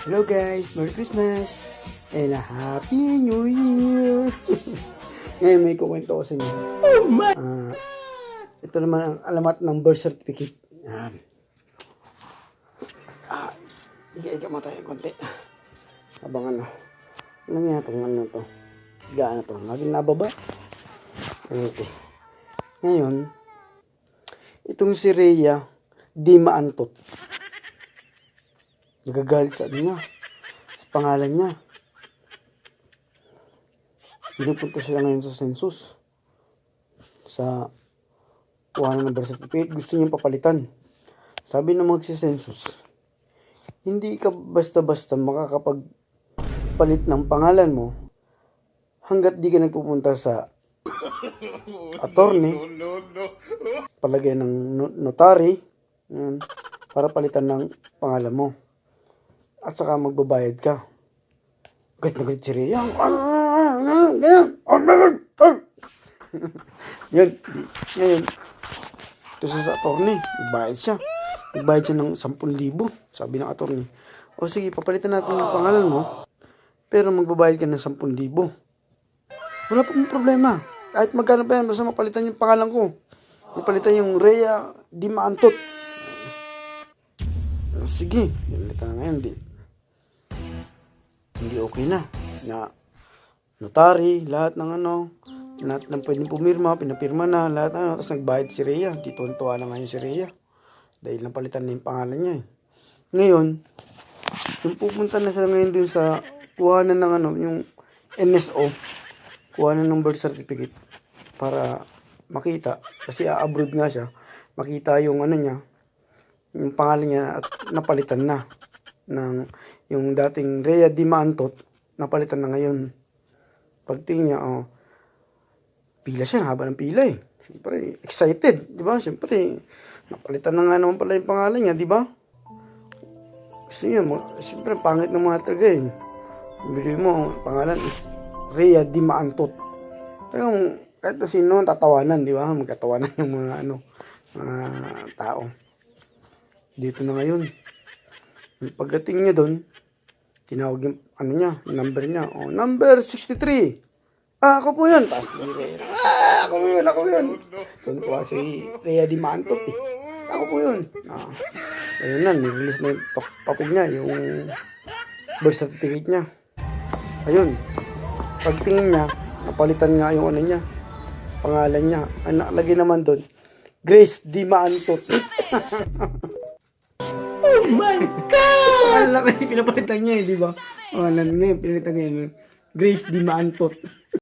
Hello guys, Merry Christmas and a Happy New Year. Ngayon may kukwento ko sa inyo. Oh my! Ito naman ang alamat ng birth certificate. Yan. Iga-iga mo tayo konti. Habang ano nga itong ano to. Higaan na to. Laging nababa. Okay. Ngayon, itong si Rhea di maantot. Nagagalit sa ano niya, sa pangalan niya. Pinupunta sila ngayon sa census. Sa kuhanan ng birth certificate, gusto niyang papalitan. Sabi ng magsi-census, hindi ka basta-basta makakapagpalit ng pangalan mo hanggat di ka nagpupunta sa attorney, palagay ng notary, para palitan ng pangalan mo. At saka magbabayad ka. Galit na galit si Rhea. Yan. Ngayon, ito siya sa attorney. Nagbayad siya. Nagbayad siya ng 10,000. Sabi ng attorney, o sige, papalitan natin yung pangalan mo, pero magbabayad ka ng 10,000. Wala pong problema. Kahit magkano pa yan, basta mapalitan yung pangalan ko. Mapalitan yung Rhea di maantot. Sige, palitan na ngayon. Hindi okay na notary, lahat ng lahat ng pwedeng pumirma, pinapirma na, lahat tapos nagbayad si Rhea. Di tuwan-tuwa na ngayon si Rhea dahil napalitan na yung pangalan niya Ngayon, yung pupunta na sila ngayon dun sa kuhanan ng yung NSO, kuhanan ng birth certificate para makita, kasi abroad nga siya, makita yung niya, yung pangalan niya at napalitan na ng yung dating Rhea di maantot, napalitan na ngayon. Pagtingin niya, pila siya, haba ng pila Siyempre, excited, di ba? Siyempre, napalitan na nga naman pala yung pangalan niya, di ba? Gusto niya, siyempre, pangit ng mga talaga Bili mo, pangalan is Rhea di maantot. Kaya kahit na sino, tatawanan, di ba? Magkatawanan yung mga mga tao. Dito na ngayon. Pagdating niya doon, tinawag yung number niya. Number 63. Ako po yun. Tapos ako yun. Tuntua si Rhea di maantot Ako po yun. Ayun na, nirelease na yung papel niya, yung birth certificate niya. Ayun. Pagtingin niya, napalitan nga yung niya, pangalan niya. Ang nakalagay naman doon, Grace di maantot. Oh my God! Pangalan kasi pinapalitan niya di ba? Pangalan niya, pinapalitan niya. Grace di maantot.